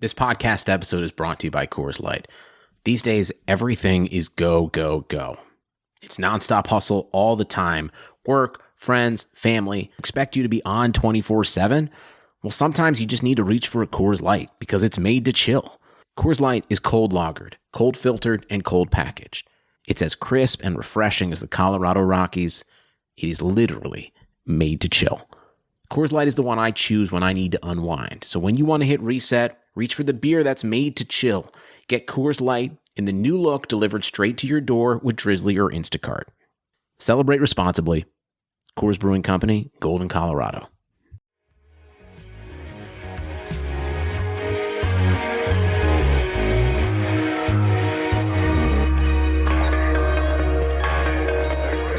This podcast episode is brought to you by Coors Light. These days, everything is go, go, go. It's nonstop hustle all the time. Work, friends, family expect you to be on 24/7. Well, sometimes you just need to reach for a Coors Light because it's made to chill. Coors Light is cold lagered, cold filtered, and cold packaged. It's as crisp and refreshing as the Colorado Rockies. It is literally made to chill. Coors Light is the one I choose when I need to unwind. So when you want to hit reset, reach for the beer that's made to chill. Get Coors Light in the new look delivered straight to your door with Drizzly or Instacart. Celebrate responsibly. Coors Brewing Company, Golden, Colorado.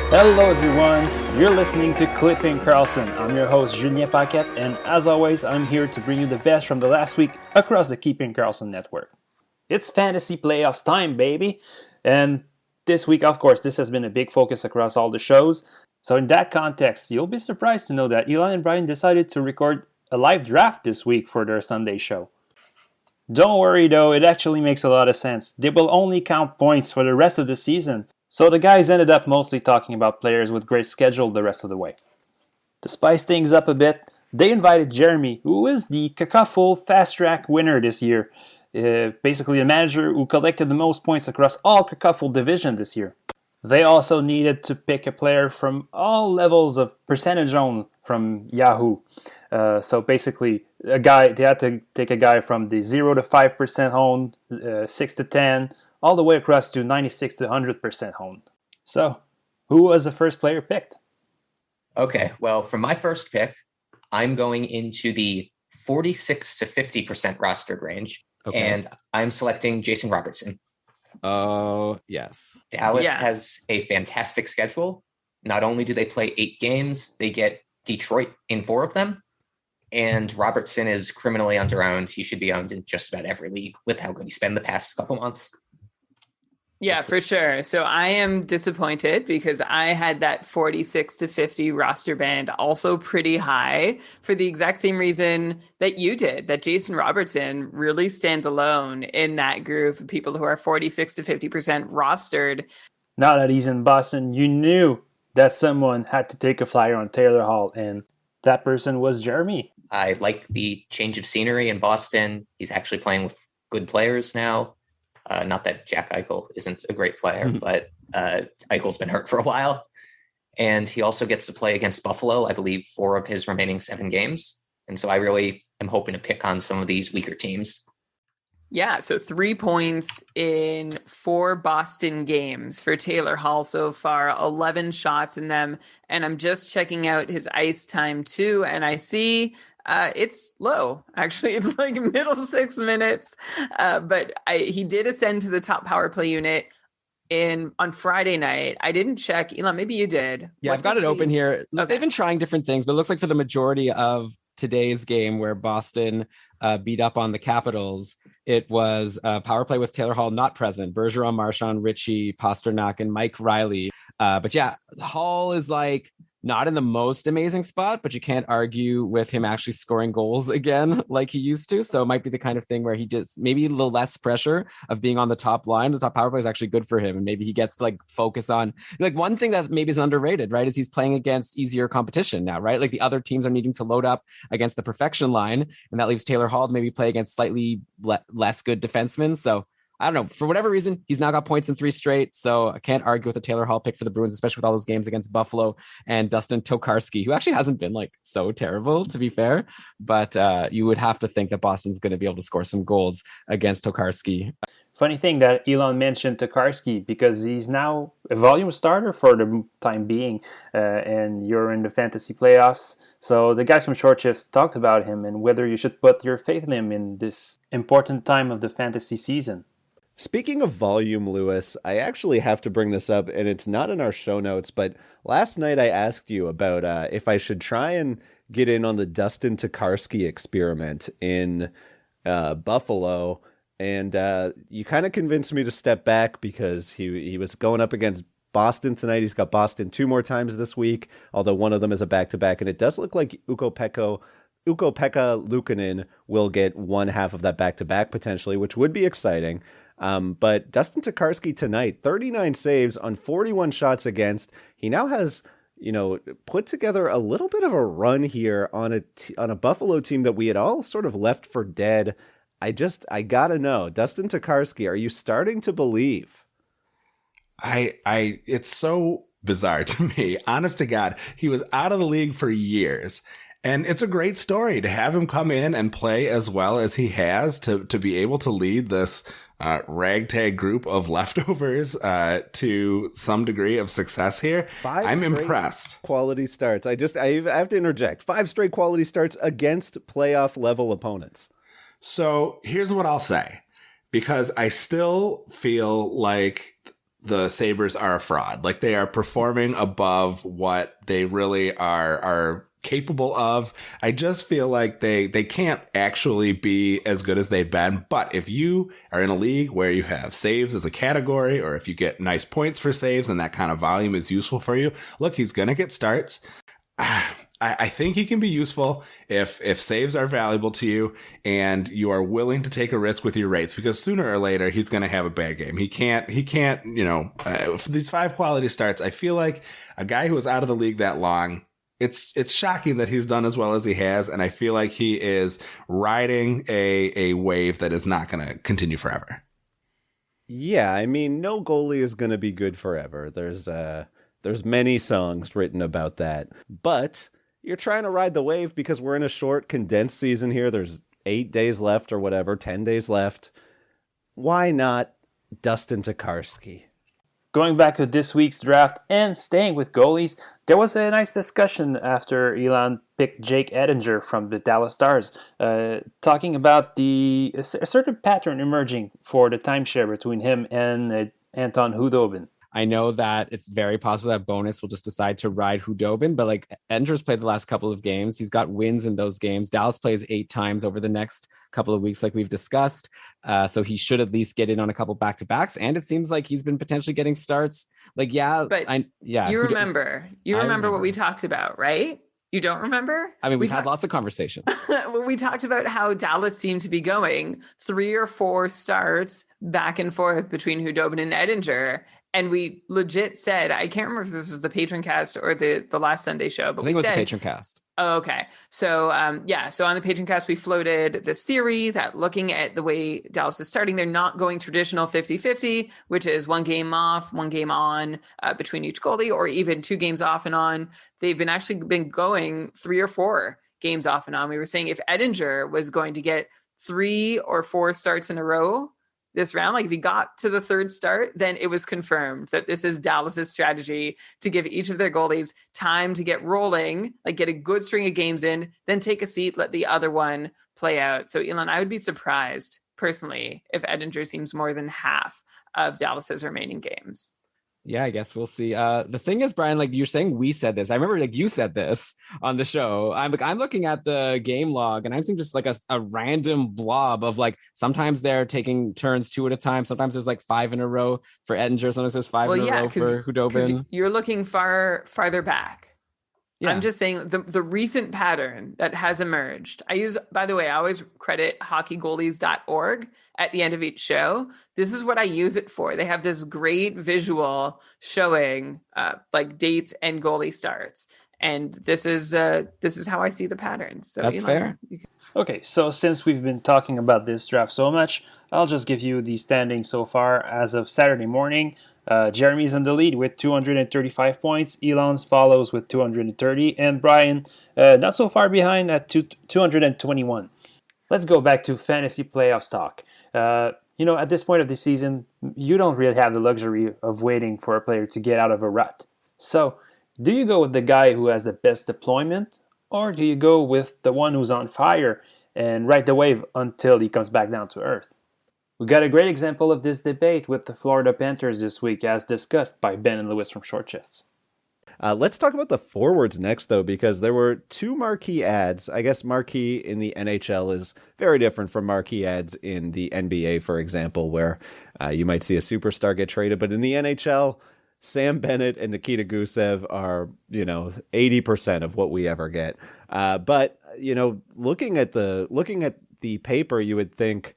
Hello everyone, you're listening to Clipping Karlsson. I'm your host Julien Paquette, and as always, I'm here to bring you the best from the last week across the Keeping Karlsson network. It's fantasy playoffs time, baby! And this week, of course, this has been a big focus across all the shows. So in that context, you'll be surprised to know that Elon and Brian decided to record a live draft this week for their Sunday show. Don't worry though, it actually makes a lot of sense. They will only count points for the rest of the season. So the guys ended up mostly talking about players with great schedule the rest of the way. To spice things up a bit, they invited Jeremy, who is the Cacafull Fast Track winner this year. Basically a manager who collected the most points across all Cacafull division this year. They also needed to pick a player from all levels of percentage owned from Yahoo. So basically, they had to take a guy from the 0 to 5% owned, 6 to 10, all the way across to 96 to 100% owned. So, who was the first player picked? Okay, well, for my first pick, I'm going into the 46 to 50% rostered range, and I'm selecting Jason Robertson. Oh, yes. Dallas has a fantastic schedule. Not only do they play 8 games, they get Detroit in 4 of them, and Robertson is criminally underowned. He should be owned in just about every league with how good he spent the past couple months. Yeah, for sure. So I am disappointed because I had that 46 to 50 roster band also pretty high for the exact same reason that you did, that Jason Robertson really stands alone in that group of people who are 46 to 50% rostered. Now that he's in Boston, you knew that someone had to take a flyer on Taylor Hall, and that person was Jeremy. I like the change of scenery in Boston. He's actually playing with good players now. Not that Jack Eichel isn't a great player, but Eichel's been hurt for a while. And he also gets to play against Buffalo, I believe, 4 of his remaining 7 games. And so I really am hoping to pick on some of these weaker teams. Yeah, so 3 points in 4 Boston games for Taylor Hall so far, 11 shots in them. And I'm just checking out his ice time too, and I see it's low. Actually, it's like middle 6 minutes. But he did ascend to the top power play unit on Friday night. I didn't check. Elon, maybe you did. Yeah, I've got it open here. Okay. They've been trying different things, but it looks like for the majority of today's game where Boston beat up on the Capitals, it was power play with Taylor Hall not present. Bergeron, Marchand, Ritchie, Pasternak, and Mike Riley. But yeah, Hall is like not in the most amazing spot, but you can't argue with him actually scoring goals again like he used to. So it might be the kind of thing where he just maybe a little less pressure of being on the top line. The top power play is actually good for him. And maybe he gets to like focus on like one thing that maybe is underrated, right? Is he's playing against easier competition now, right? Like the other teams are needing to load up against the perfection line. And that leaves Taylor Hall to maybe play against slightly less good defensemen. So I don't know. For whatever reason, he's now got points in 3 straight. So I can't argue with a Taylor Hall pick for the Bruins, especially with all those games against Buffalo and Dustin Tokarski, who actually hasn't been like so terrible, to be fair. But you would have to think that Boston's going to be able to score some goals against Tokarski. Funny thing that Elon mentioned Tokarski because he's now a volume starter for the time being, and you're in the fantasy playoffs. So the guys from Short Shifts talked about him and whether you should put your faith in him in this important time of the fantasy season. Speaking of volume, Lewis, I actually have to bring this up, and it's not in our show notes, but last night I asked you about if I should try and get in on the Dustin Tokarski experiment in Buffalo, and you kind of convinced me to step back because he was going up against Boston tonight. He's got Boston 2 more times this week, although one of them is a back-to-back, and it does look like Ukko-Pekka Ukko-Pekka Luukkonen will get one half of that back-to-back potentially, which would be exciting. But Dustin Tokarski tonight, 39 saves on 41 shots against. He now has, put together a little bit of a run here on a Buffalo team that we had all sort of left for dead. I gotta know, Dustin Tokarski, are you starting to believe? It's so bizarre to me. Honest to God, he was out of the league for years. And it's a great story to have him come in and play as well as he has, to be able to lead this ragtag group of leftovers to some degree of success here. I'm impressed. Quality starts. I have to interject. 5 straight quality starts against playoff level opponents. So here's what I'll say, because I still feel like the Sabres are a fraud. Like, they are performing above what they really are capable of. I just feel like they can't actually be as good as they've been. But if you are in a league where you have saves as a category, or if you get nice points for saves and that kind of volume is useful for you, look, he's going to get starts. I think he can be useful if saves are valuable to you and you are willing to take a risk with your rates, because sooner or later he's going to have a bad game. He can't, for these 5 quality starts, I feel like a guy who was out of the league that long, it's shocking that he's done as well as he has. And I feel like he is riding a wave that is not going to continue forever. Yeah. I mean, no goalie is going to be good forever. There's many songs written about that, but you're trying to ride the wave because we're in a short, condensed season here. There's 8 days left or whatever, 10 days left. Why not Dustin Tokarski? Going back to this week's draft and staying with goalies, there was a nice discussion after Elon picked Jake Ettinger from the Dallas Stars, talking about a certain pattern emerging for the timeshare between him and Anton Hudobin. I know that it's very possible that Bonus will just decide to ride Hudobin, but like, Ettinger's played the last couple of games. He's got wins in those games. Dallas plays 8 times over the next couple of weeks, like we've discussed. So he should at least get in on a couple back-to-backs. And it seems like he's been potentially getting starts. Like, you remember what we talked about, right? You don't remember? I mean, we've had lots of conversations. We talked about how Dallas seemed to be going 3 or 4 starts back and forth between Hudobin and Ettinger. And we legit said, I can't remember if this was the Patron Cast or the last Sunday show, but I think it was the Patron Cast. Oh, okay. So, so on the Patron Cast, we floated this theory that looking at the way Dallas is starting, they're not going traditional 50-50, which is 1 game off, 1 game on between each goalie, or even 2 games off and on. They've been going 3 or 4 games off and on. We were saying if Ettinger was going to get 3 or 4 starts in a row this round, like if he got to the 3rd start, then it was confirmed that this is Dallas's strategy to give each of their goalies time to get rolling, like get a good string of games in, then take a seat, let the other one play out. So Elon, I would be surprised personally if Ettinger seems more than half of Dallas's remaining games. Yeah, I guess we'll see. The thing is, Brian, like you're saying, we said this. I remember like you said this on the show. I'm looking at the game log and I'm seeing just like a random blob of like, sometimes they're taking turns 2 at a time. Sometimes there's like 5 in a row for Ettinger. Sometimes there's 5 in a row for Hudobin. You're looking farther back. Yeah. I'm just saying the recent pattern that has emerged. By the way, I always credit hockeygoalies.org at the end of each show. This is what I use it for. They have this great visual showing like dates and goalie starts. And this is how I see the patterns. So that's fair. Okay, so since we've been talking about this draft so much, I'll just give you the standings so far as of Saturday morning. Jeremy's in the lead with 235 points. Elon follows with 230. And Brian, not so far behind at 221. Let's go back to fantasy playoffs talk. At this point of the season, you don't really have the luxury of waiting for a player to get out of a rut. So, do you go with the guy who has the best deployment? Or do you go with the one who's on fire and ride the wave until he comes back down to earth? We got a great example of this debate with the Florida Panthers this week, as discussed by Ben and Lewis from Short Shifts. Let's talk about the forwards next, though, because there were 2 marquee ads. I guess marquee in the NHL is very different from marquee ads in the NBA, for example, where you might see a superstar get traded. But in the NHL, Sam Bennett and Nikita Gusev are, 80% of what we ever get. But looking at the paper, you would think,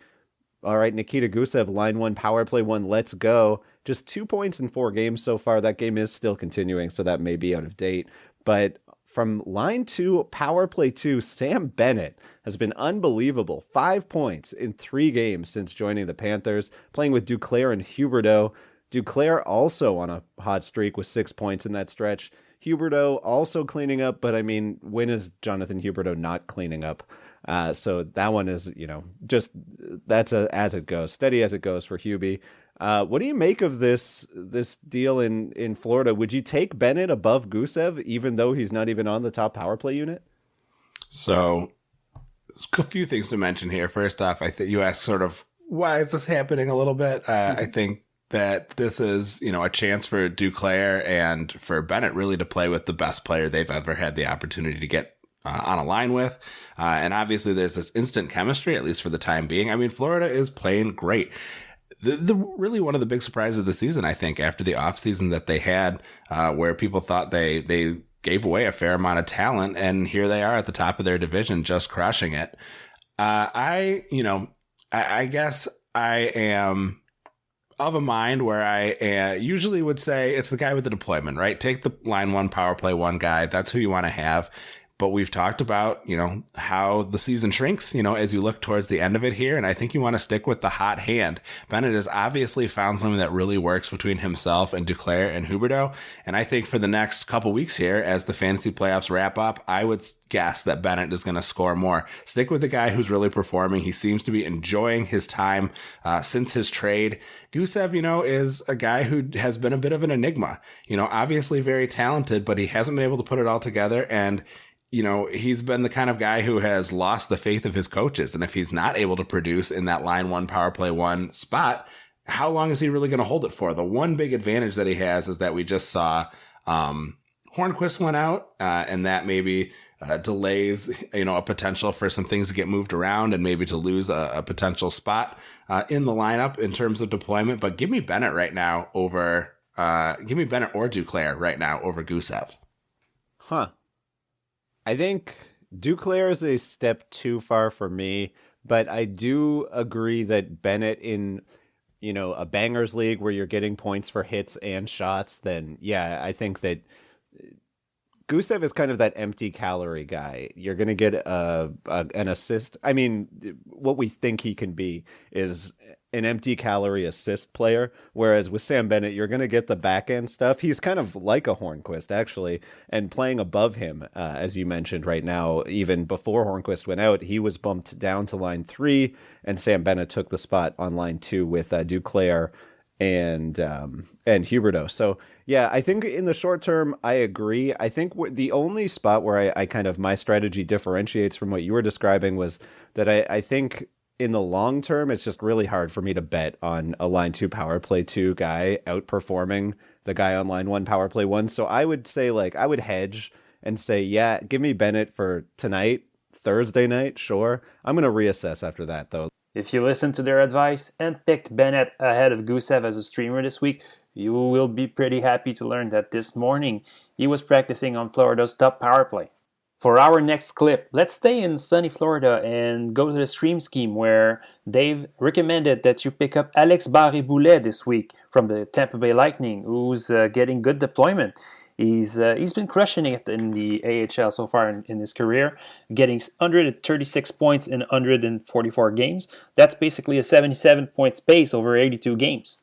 all right, Nikita Gusev, line one, power play one, let's go. Just 2 points in 4 games so far. That game is still continuing, so that may be out of date. But from line two, power play two, Sam Bennett has been unbelievable. 5 points in 3 games since joining the Panthers, playing with Duclair and Huberdeau. Duclair also on a hot streak with 6 points in that stretch. Huberdeau also cleaning up, but I mean, when is Jonathan Huberdeau not cleaning up? So that one is, just that's as it goes, steady as it goes for Hubie. What do you make of this deal in Florida? Would you take Bennett above Gusev, even though he's not even on the top power play unit? So, a few things to mention here. First off, I think you asked sort of why is this happening a little bit. I think that this is, a chance for Duclair and for Bennett really to play with the best player they've ever had the opportunity to get on a line with. And obviously there's this instant chemistry, at least for the time being. I mean, Florida is playing great. The really one of the big surprises of the season, I think, after the offseason that they had, where people thought they gave away a fair amount of talent, and here they are at the top of their division, just crushing it. I guess I am of a mind where I usually would say it's the guy with the deployment, right? Take the line one, power play one guy. That's who you want to have. But we've talked about, how the season shrinks, as you look towards the end of it here. And I think you want to stick with the hot hand. Bennett has obviously found something that really works between himself and Duclair and Huberdeau. And I think for the next couple weeks here, as the fantasy playoffs wrap up, I would guess that Bennett is going to score more. Stick with the guy who's really performing. He seems to be enjoying his time since his trade. Gusev, is a guy who has been a bit of an enigma. Obviously very talented, but he hasn't been able to put it all together. And he's been the kind of guy who has lost the faith of his coaches. And if he's not able to produce in that line one, power play one spot, how long is he really going to hold it for? The one big advantage that he has is that we just saw Hornquist went out, and that maybe delays, a potential for some things to get moved around and maybe to lose a potential spot in the lineup in terms of deployment. But give me Bennett right now over, give me Bennett or Duclair right now over Gusev. Huh. I think Duclair is a step too far for me, but I do agree that Bennett in, a bangers league where you're getting points for hits and shots, then yeah, I think that Gusev is kind of that empty calorie guy. You're going to get an assist. I mean, what we think he can be is an empty calorie assist player, whereas with Sam Bennett, you're going to get the back end stuff. He's kind of like a Hornquist, actually, and playing above him, as you mentioned right now. Even before Hornquist went out, he was bumped down to line 3, and Sam Bennett took the spot on line 2 with Duclair and Huberdeau. So yeah, I think in the short term, I agree. I think the only spot where I kind of my strategy differentiates from what you were describing was that I think in the long term, it's just really hard for me to bet on a line 2 power play 2 guy outperforming the guy on line 1 power play 1. So I would say I would hedge and say, yeah, give me Bennett for tonight, Thursday night. Sure. I'm going to reassess after that though. If you listened to their advice and picked Bennett ahead of Gusev as a streamer this week, you will be pretty happy to learn that this morning he was practicing on Florida's top power play. For our next clip, let's stay in sunny Florida and go to the stream scheme where Dave recommended that you pick up Alex Barré-Boulet this week from the Tampa Bay Lightning, who's getting good deployment. He's been crushing it in the AHL so far in his career, getting 136 points in 144 games. That's basically a 77 points pace over 82 games.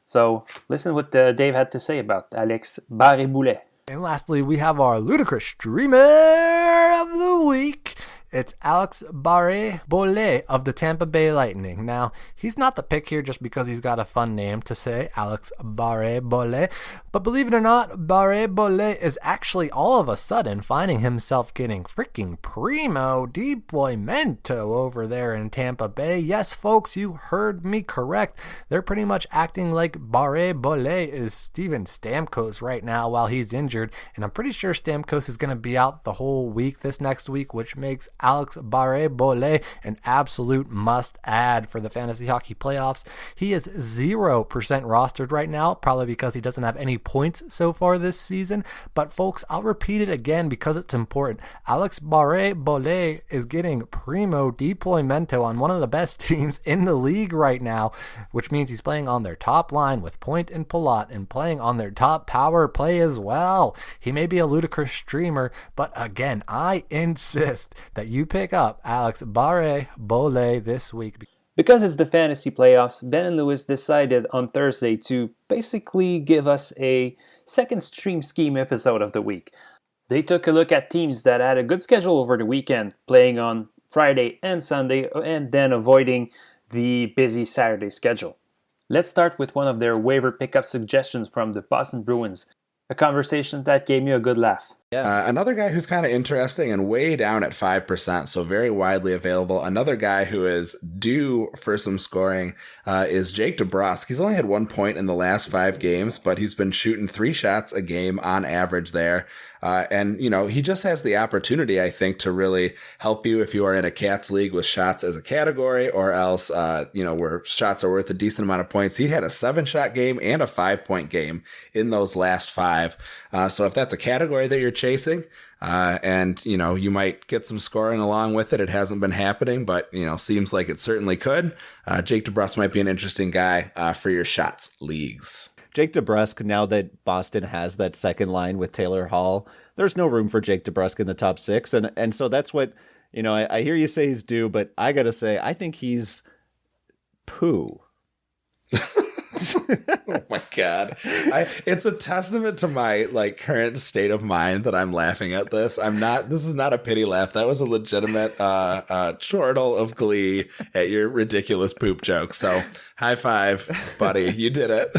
So listen what Dave had to say about Alex Barré-Boulet. And lastly, we have our ludicrous streamer of the week. It's Alex Barré-Boulet of the Tampa Bay Lightning. Now, he's not the pick here just because he's got a fun name to say, Alex Barré-Boulet. But believe it or not, Barré-Boulet is actually all of a sudden finding himself getting freaking primo deploymento over there in Tampa Bay. Yes, folks, you heard me correct. They're pretty much acting like Barré-Boulet is Steven Stamkos right now while he's injured. And I'm pretty sure Stamkos is going to be out the whole week this next week, which makes Alex Barre-Bollet, an absolute must-add for the fantasy hockey playoffs. He is 0% rostered right now, probably because he doesn't have any points so far this season. But folks, I'll repeat it again because it's important. Alex Barre-Bollet is getting primo deploymento on one of the best teams in the league right now, which means he's playing on their top line with Point and Palat and playing on their top power play as well. He may be a ludicrous streamer, but again, I insist that you pick up Alex Barre-Bollet this week. Because it's the fantasy playoffs, Ben and Lewis decided on Thursday to basically give us a second stream scheme episode of the week. They took a look at teams that had a good schedule over the weekend, playing on Friday and Sunday, and then avoiding the busy Saturday schedule. Let's start with one of their waiver pickup suggestions from the Boston Bruins, a conversation that gave me a good laugh. Another guy who's kind of interesting and way down at 5%, so very widely available. Another guy who is due for some scoring is Jake DeBrusk. He's only had 1 point in the last 5 games, but he's been shooting 3 shots a game on average there. And, you know, he just has the opportunity, I think, to really help you if you are in a Cats league with shots as a category, or else, where shots are worth a decent amount of points. He had a 7-shot game and a 5-point game in those last 5. So if that's a category that you're chasing, and, you know, you might get some scoring along with it. It hasn't been happening, but, you know, seems like it certainly could. Jake DeBrusk might be an interesting guy for your shots leagues. Jake DeBrusk, now that Boston has that second line with Taylor Hall, there's no room for Jake DeBrusk in the top 6. And so that's what, you know, I hear you say he's due, but I got to say, I think he's poo. Oh my God. It's a testament to my current state of mind that I'm laughing at this. This is not a pity laugh. That was a legitimate chortle of glee at your ridiculous poop joke. So high five, buddy. You did it.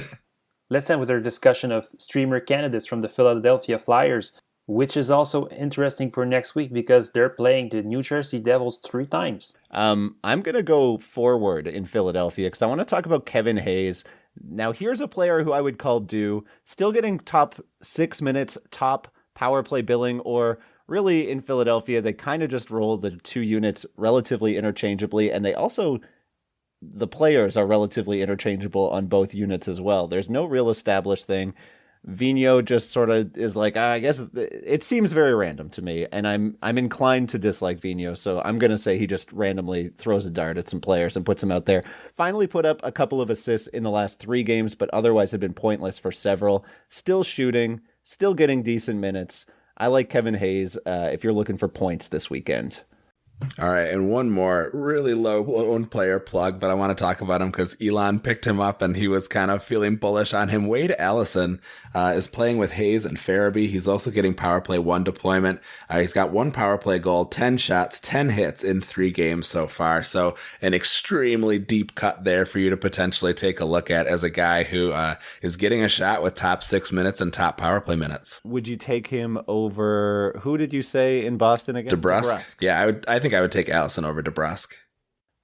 Let's end with our discussion of streamer candidates from the Philadelphia Flyers, which is also interesting for next week because they're playing the New Jersey Devils 3 times. I'm going to go forward in Philadelphia because I want to talk about Kevin Hayes. Now, here's a player who I would call due, still getting top 6 minutes, top power play billing, or really in Philadelphia, they kind of just roll the 2 units relatively interchangeably, and they also, the players are relatively interchangeable on both units as well. There's no real established thing. Vigneault just sort of is like, I guess it seems very random to me, and I'm inclined to dislike Vigneault, so I'm going to say he just randomly throws a dart at some players and puts them out there. Finally put up a couple of assists in the last 3 games, but otherwise had been pointless for several. Still shooting, still getting decent minutes. I like Kevin Hayes if you're looking for points this weekend. All right, and one more really low-owned player plug, but I want to talk about him because Elon picked him up and he was kind of feeling bullish on him. Wade Allison is playing with Hayes and Farabee. He's also getting power play 1 deployment. He's got 1 power play goal, 10 shots, 10 hits in 3 games so far. So an extremely deep cut there for you to potentially take a look at as a guy who is getting a shot with top 6 minutes and top power play minutes. Would you take him over, who did you say in Boston again? DeBrusk. Yeah, I think I would take Allison over DeBrusk.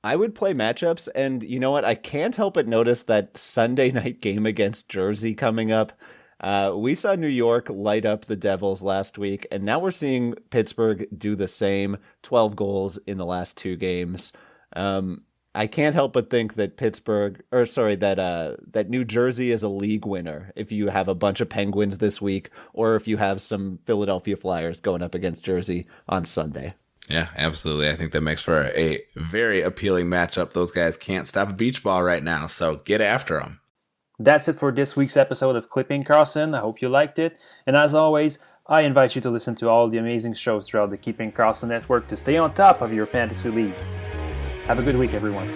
I would play matchups, and you know what? I can't help but notice that Sunday night game against Jersey coming up. We saw New York light up the Devils last week, and now we're seeing Pittsburgh do the same. 12 goals in the last 2 games. I can't help but think that that New Jersey is a league winner if you have a bunch of Penguins this week, or if you have some Philadelphia Flyers going up against Jersey on Sunday. Yeah, absolutely. I think that makes for a very appealing matchup. Those guys can't stop a beach ball right now, so get after them. That's it for this week's episode of Clipping Karlsson. I hope you liked it. And as always, I invite you to listen to all the amazing shows throughout the Keeping Karlsson network to stay on top of your fantasy league. Have a good week, everyone.